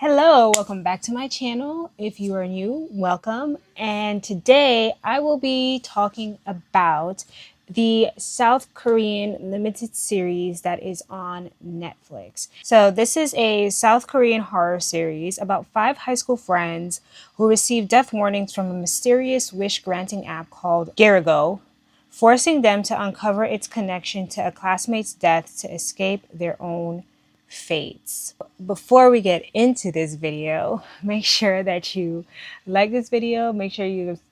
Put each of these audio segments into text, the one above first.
Hello, welcome back to my channel. If you are new, welcome. And today I will be talking about the South Korean limited series that is on Netflix. So this is a South Korean horror series about five high school friends who receive death warnings from a mysterious wish granting app called Garigo, forcing them to uncover its connection to a classmate's death to escape their own fates. Before we get into this video, make sure that you like this video. Make sure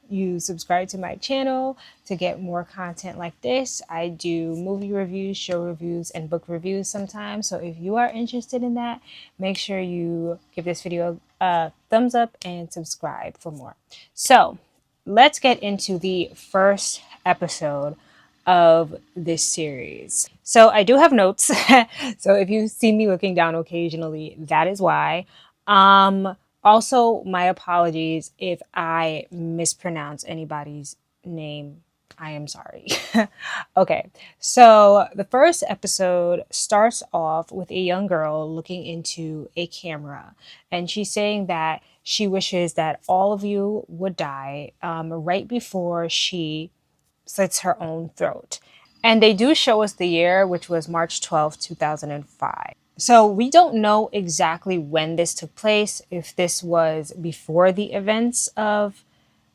you subscribe to my channel to get more content like this. I do movie reviews, show reviews, and book reviews sometimes. So if you are interested in that, make sure you give this video a thumbs up and subscribe for more. So let's get into the first episode of this series. So I do have notes. So if you see me looking down occasionally, that is why. Also, my apologies if I mispronounce anybody's name. I am sorry. Okay, so the first episode starts off with a young girl looking into a camera, and she's saying that she wishes that all of you would die right before she slits her own throat. And they do show us the year, which was March 12th, 2005. So we don't know exactly when this took place, if this was before the events of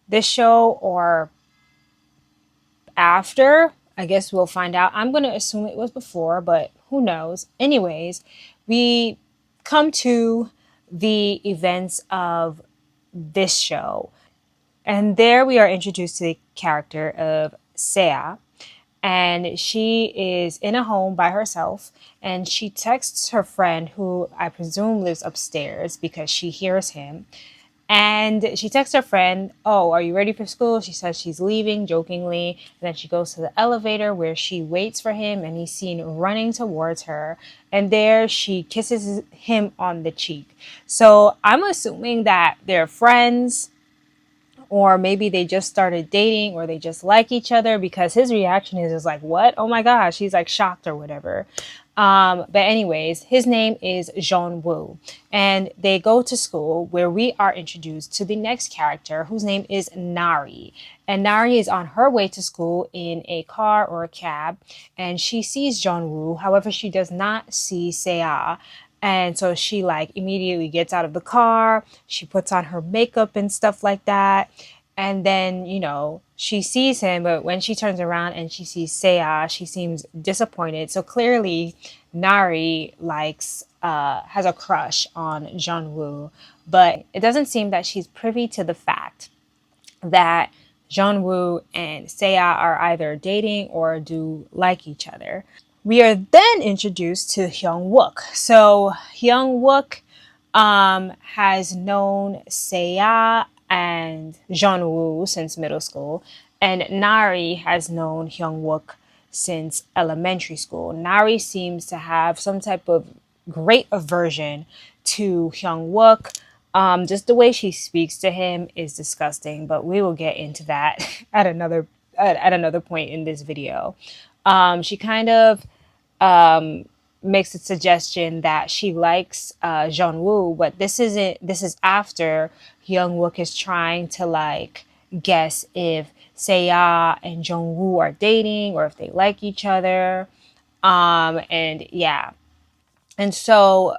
this show or after. I guess we'll find out. I'm going to assume it was before, but who knows? Anyways, we come to the events of this show. And there we are introduced to the character of Sea, and she is in a home by herself, and she texts her friend, who I presume lives upstairs because she hears him. And she texts her friend, "Oh, are you ready for school?" She says she's leaving jokingly. And then she goes to the elevator where she waits for him, and he's seen running towards her. And there she kisses him on the cheek. So I'm assuming that they're friends, or maybe they just started dating, or they just like each other, because his reaction is just like, what? Oh my gosh, he's like shocked or whatever. But anyways, his name is Jeon Woo, and they go to school where we are introduced to the next character, whose name is Nari. And Nari is on her way to school in a car or a cab, and she sees Jeon Woo. However, she does not see Seo. And so she like immediately gets out of the car, she puts on her makeup and stuff like that. And then, she sees him, but when she turns around and she sees Seiya, she seems disappointed. So clearly Nari has a crush on Jeonwoo, but it doesn't seem that she's privy to the fact that Jeonwoo and Seiya are either dating or do like each other. We are then introduced to Hyung Wook. So Hyung Wook has known Seiya and Jeonwoo since middle school, and Nari has known Hyung Wook since elementary school. Nari seems to have some type of great aversion to Hyung Wook. Just the way she speaks to him is disgusting, but we will get into that at another point in this video. She kind of makes a suggestion that she likes Jeonwoo, but this is after Hyung Wook is trying to like guess if Seiya and Jeonwoo are dating or if they like each other. And yeah. And so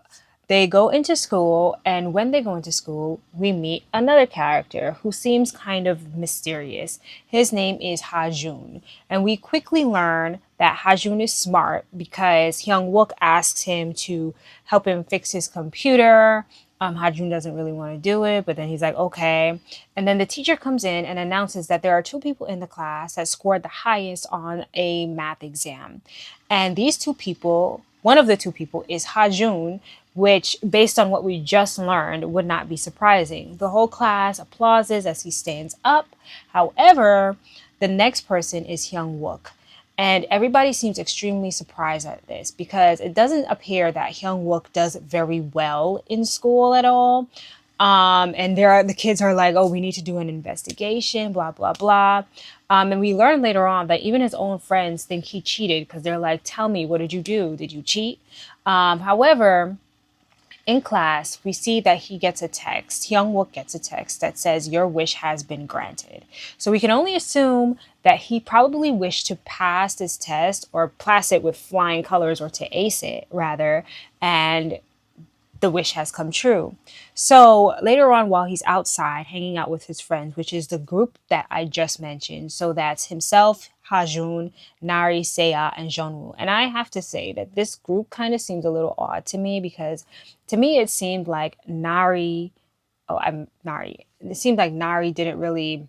they go into school, and when they go into school, we meet another character who seems kind of mysterious. His name is Ha-jun, and we quickly learn that Ha-jun is smart because Hyung Wook asks him to help him fix his computer. Ha-jun doesn't really want to do it, but then he's like, okay. And then the teacher comes in and announces that there are two people in the class that scored the highest on a math exam. And these two people, one of the two people is Ha-jun, which, based on what we just learned, would not be surprising. The whole class applauds as he stands up. However, the next person is Hyung Wook. And everybody seems extremely surprised at this because it doesn't appear that Hyung Wook does very well in school at all. And the kids are like, oh, we need to do an investigation, blah, blah, blah. And we learn later on that even his own friends think he cheated because they're like, tell me, what did you do? Did you cheat? However, in class, we see that he gets a text. Hyung-wook gets a text that says, "Your wish has been granted." So we can only assume that he probably wished to pass this test or pass it with flying colors, or to ace it rather, and the wish has come true. So later on, while he's outside hanging out with his friends, which is the group that I just mentioned, so that's himself, Hajun, Nari, Seiya, and Jeonwoo. And I have to say that this group kind of seems a little odd to me, because to me it seemed like Nari, oh, I'm Nari. It seemed like Nari didn't really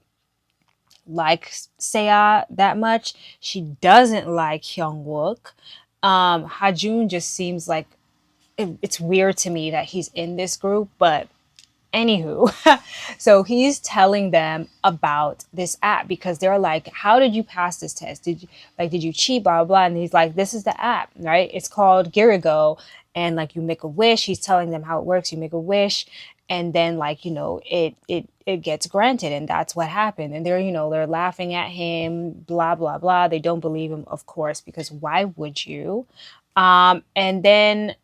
like Seiya that much. She doesn't like Hyungwook. Hajun just seems like it's weird to me that he's in this group, but anywho, so he's telling them about this app, because they're like, "How did you pass this test? Did you cheat, blah blah blah?" And he's like, "This is the app, right? It's called Girigo, and like you make a wish." He's telling them how it works. You make a wish, and then like, it gets granted, and that's what happened. And they're laughing at him, blah blah blah. They don't believe him, of course, because why would you? And then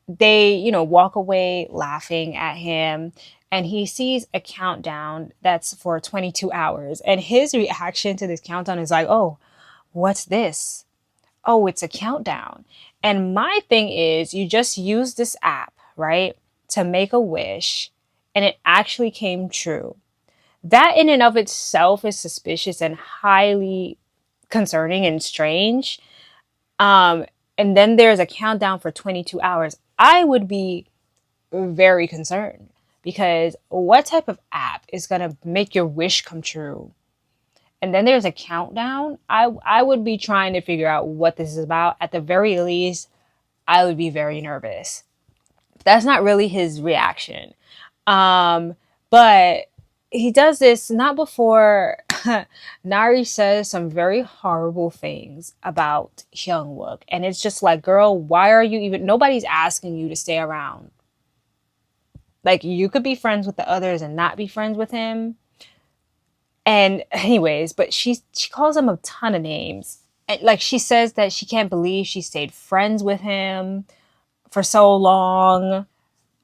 they, walk away laughing at him, and he sees a countdown that's for 22 hours. And his reaction to this countdown is like, "Oh, what's this? Oh, it's a countdown." And my thing is, you just use this app, right, to make a wish, and it actually came true. That in and of itself is suspicious and highly concerning and strange. And then there's a countdown for 22 hours. I would be very concerned, because what type of app is going to make your wish come true? And then there's a countdown. I would be trying to figure out what this is about. At the very least, I would be very nervous. That's not really his reaction. But he does this not before Nari says some very horrible things about Hyungwook. And it's just like, girl, why are you even, nobody's asking you to stay around. Like, you could be friends with the others and not be friends with him. And anyways, but she calls him a ton of names. And like, she says that she can't believe she stayed friends with him for so long.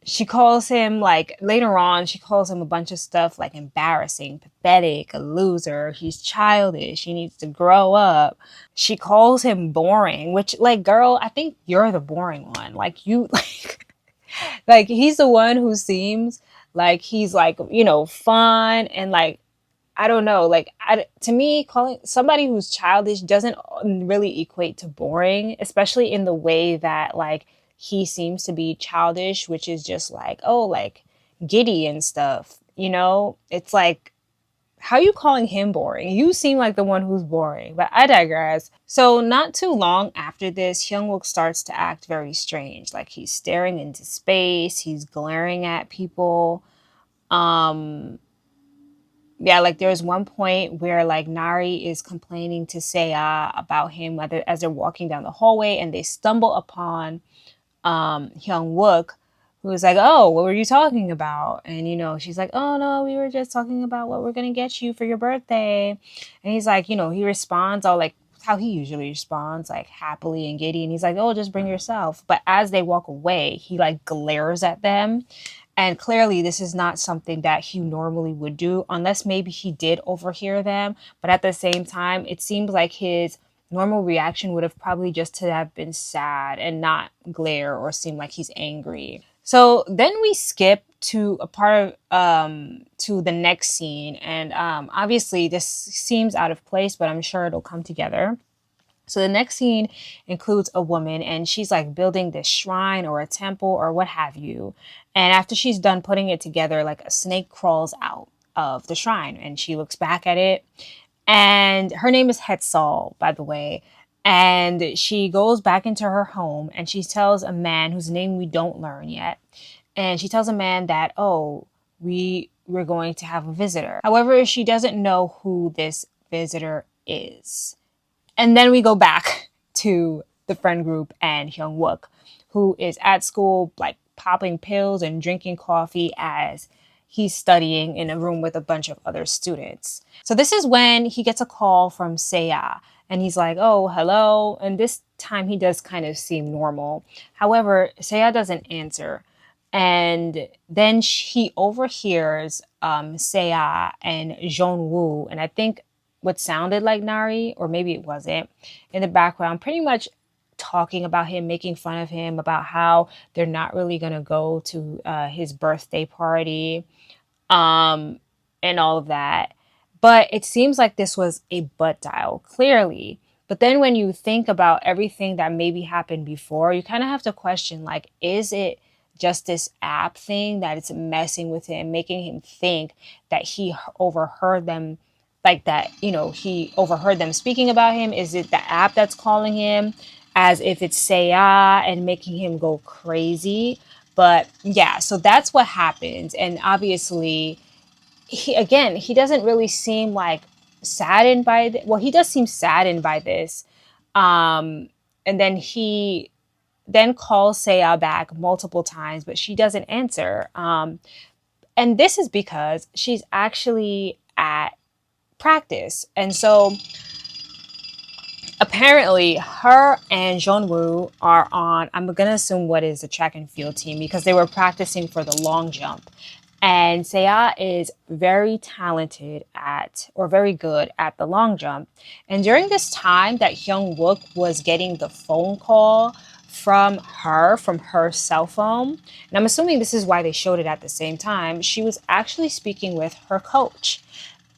She calls him, like, later on, she calls him a bunch of stuff like embarrassing, pathetic, a loser. He's childish. He needs to grow up. She calls him boring, which, like, girl, I think you're the boring one. Like, you, like he's the one who seems like he's like, fun, and like, I don't know, like, to me, calling somebody who's childish doesn't really equate to boring, especially in the way that, like, he seems to be childish, which is just like, oh, like, giddy and stuff, It's like, how are you calling him boring? You seem like the one who's boring, but I digress. So not too long after this, Hyungwook starts to act very strange. Like, he's staring into space, he's glaring at people. Yeah, like, there's one point where like Nari is complaining to Seiya about him, whether as they're walking down the hallway, and they stumble upon Hyung Wook, who was like, "Oh, what were you talking about?" And she's like, "Oh no, we were just talking about what we're gonna get you for your birthday." And he's like, he responds all like how he usually responds, like happily and giddy, and he's like, "Oh, just bring yourself." But as they walk away, he like glares at them. And clearly, this is not something that he normally would do, unless maybe he did overhear them. But at the same time, it seems like his normal reaction would have probably just to have been sad and not glare or seem like he's angry. So then we skip to a part of to the next scene, and obviously this seems out of place, but I'm sure it'll come together. So the next scene includes a woman, and she's like building this shrine or a temple or what have you. And after she's done putting it together, like a snake crawls out of the shrine, and she looks back at it. And her name is Hetzel, by the way. And she goes back into her home, and she tells a man whose name we don't learn yet. And she tells a man that, "Oh, we're going to have a visitor." However, she doesn't know who this visitor is. And then we go back to the friend group and Hyung Wook, who is at school, like popping pills and drinking coffee as he's studying in a room with a bunch of other students. So this is when he gets a call from Seiya. and he's like, oh, hello. And this time he does kind of seem normal. However, Seiya doesn't answer. And then he overhears Seiya and Jong-woo, and I think what sounded like Nari, or maybe it wasn't, in the background, pretty much talking about him, making fun of him, about how they're not really going to go to his birthday party, um, and all of that. But it seems like this was a butt dial, clearly. But then when you think about everything that maybe happened before, you kind of have to question, like, is it just this app thing that it's messing with him, making him think that he overheard them, like that, he overheard them speaking about him? Is it the app that's calling him as if it's Seiya and making him go crazy? But yeah, so that's what happens. And obviously, he doesn't really seem like saddened by well, he does seem saddened by this. Um, and then he then calls Seiya back multiple times, but she doesn't answer. And this is because she's actually at practice. And so apparently her and Jeonwoo are on, I'm going to assume what is a track and field team, because they were practicing for the long jump. And Seiya is very talented at, or very good at, the long jump. And during this time that Hyung Wook was getting the phone call from her cell phone, and I'm assuming this is why they showed it at the same time, she was actually speaking with her coach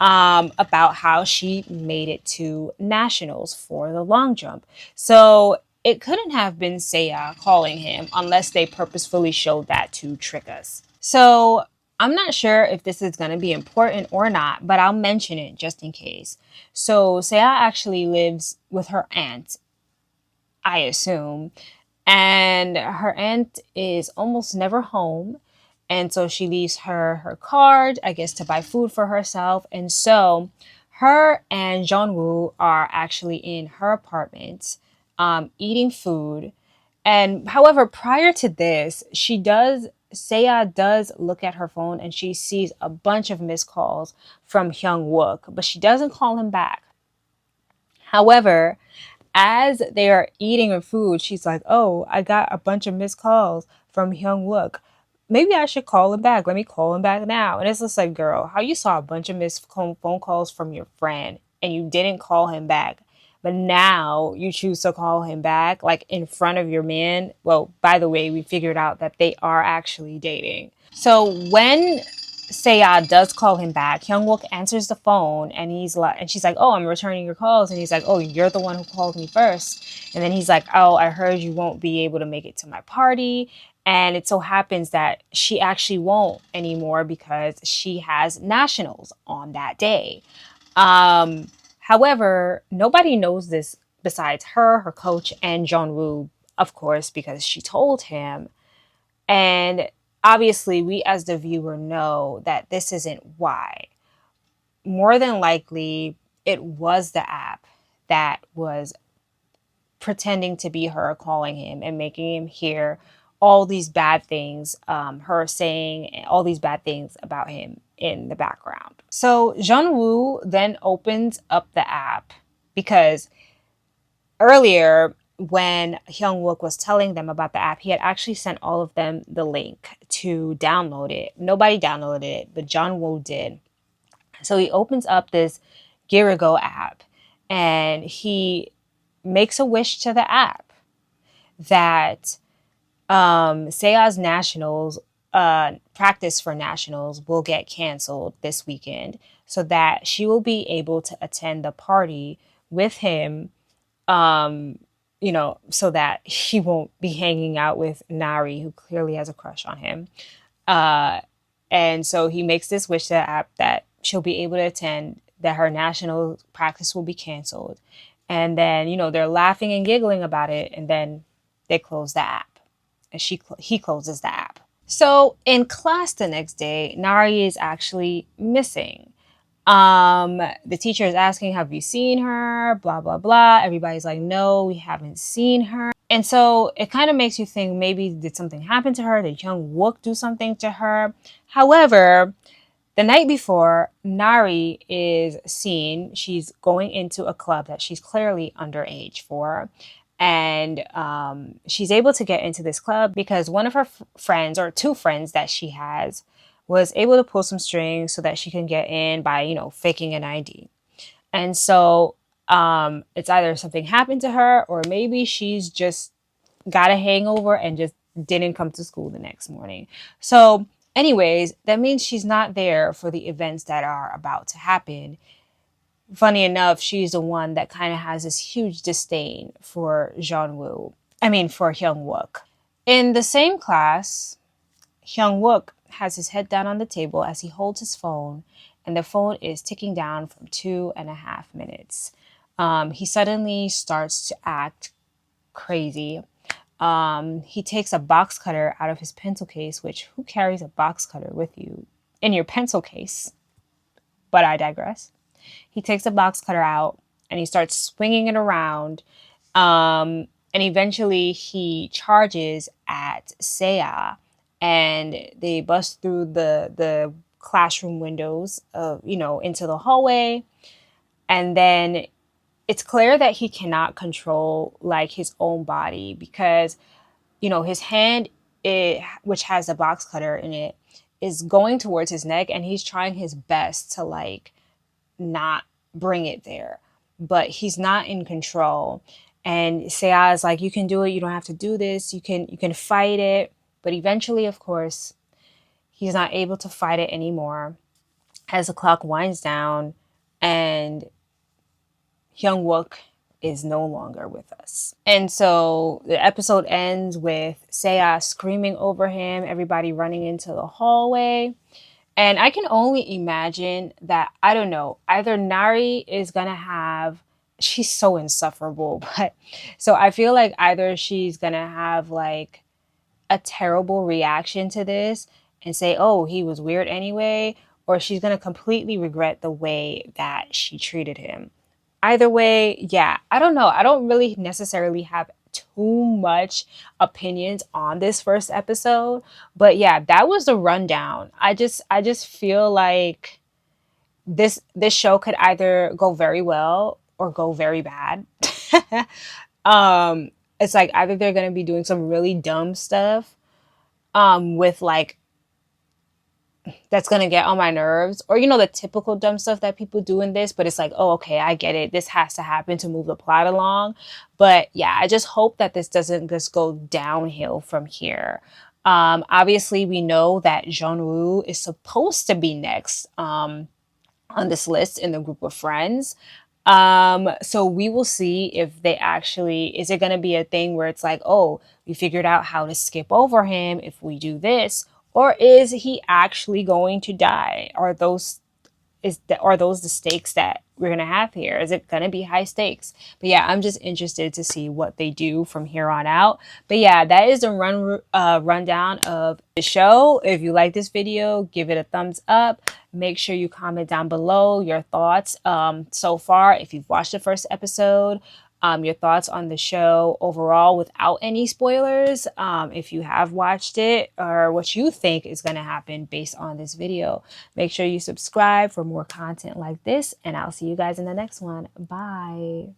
about how she made it to nationals for the long jump. So it couldn't have been Seiya calling him unless they purposefully showed that to trick us. So I'm not sure if this is going to be important or not, but I'll mention it just in case. So Seiya actually lives with her aunt, I assume, and her aunt is almost never home. And so she leaves her card, I guess, to buy food for herself. And so her and Jeonwoo are actually in her apartment, eating food. And however, prior to this, Seiya does look at her phone and she sees a bunch of missed calls from Hyung Wook, but she doesn't call him back. However, as they are eating her food, she's like, oh, I got a bunch of missed calls from Hyung Wook. Maybe I should call him back. Let me call him back now. And it's just like, girl, how you saw a bunch of missed phone calls from your friend and you didn't call him back, but now you choose to call him back, like in front of your man. Well, by the way, we figured out that they are actually dating. So when Seiya does call him back, Hyungwook answers the phone and she's like, oh, I'm returning your calls. And he's like, oh, you're the one who called me first. And then he's like, oh, I heard you won't be able to make it to my party. And it so happens that she actually won't anymore because she has nationals on that day. However, nobody knows this besides her coach, and Jeonwoo, of course, because she told him. And obviously, we as the viewer know that this isn't why. More than likely, it was the app that was pretending to be her calling him and making him hear all these bad things, her saying all these bad things about him in the background. So Jeonwoo then opens up the app because earlier when Hyungwook was telling them about the app, he had actually sent all of them the link to download it. Nobody downloaded it, but Jeonwoo did. So he opens up this Girigo app and he makes a wish to the app that Seiya's nationals, practice for nationals will get canceled this weekend so that she will be able to attend the party with him, so that he won't be hanging out with Nari, who clearly has a crush on him. And so he makes this wish to the app that she'll be able to attend, that her national practice will be canceled. And then, they're laughing and giggling about it. And then they close the app. And he closes the app. So in class the next day, Nari is actually missing. The teacher is asking, have you seen her? Blah, blah, blah. Everybody's like, no, we haven't seen her. And so it kind of makes you think, maybe did something happen to her? Did Hyung Wook do something to her? However, The night before, Nari is seen. She's going into a club that she's clearly underage for. And she's able to get into this club because one of her friends, or two friends that she has, was able to pull some strings so that she can get in by, faking an ID. And so it's either something happened to her or maybe she's just got a hangover and just didn't come to school the next morning. So, anyways, that means she's not there for the events that are about to happen. Funny enough, she's the one that kind of has this huge disdain for for Hyung Wook. In the same class, Hyung Wook has his head down on the table as he holds his phone, and the phone is ticking down from 2.5 minutes. He suddenly starts to act crazy. He takes a box cutter out of his pencil case, which who carries a box cutter with you in your pencil case? But I digress. He takes a box cutter out and he starts swinging it around. And eventually he charges at Seiya and they bust through the classroom windows of, into the hallway. And then it's clear that he cannot control like his own body because, his hand, which has a box cutter in it, is going towards his neck and he's trying his best to like not bring it there, but he's not in control. And Seiya is like, you can do it. You don't have to do this. You can fight it. But eventually, of course, he's not able to fight it anymore as the clock winds down and Hyung Wook is no longer with us. And so the episode ends with Seiya screaming over him, everybody running into the hallway. And I can only imagine that, I don't know, either Nari is going to have, she's so insufferable, but so I feel like either she's going to have like a terrible reaction to this and say, oh, he was weird anyway, or she's going to completely regret the way that she treated him. Either way, yeah, I don't know. I don't really necessarily have too much opinions on this first episode, but yeah, that was the rundown. I just feel like this show could either go very well or go very bad. It's like either they're going to be doing some really dumb stuff with like that's going to get on my nerves, or the typical dumb stuff that people do in this, but it's like, oh, okay, I get it, this has to happen to move the plot along. But yeah, I just hope that this doesn't just go downhill from here. Obviously we know that Jeonwoo is supposed to be next on this list in the group of friends. So we will see if they actually, is it going to be a thing where it's like, oh, we figured out how to skip over him if we do this, or is he actually going to die? Are those the stakes that we're gonna have here? Is it gonna be high stakes? But yeah, I'm just interested to see what they do from here on out. But yeah, that is a rundown of the show. If you like this video, give it a thumbs up. Make sure you comment down below your thoughts so far. If you've watched the first episode, your thoughts on the show overall without any spoilers, if you have watched it, or what you think is going to happen based on this video. Make sure you subscribe for more content like this, and I'll see you guys in the next one. Bye.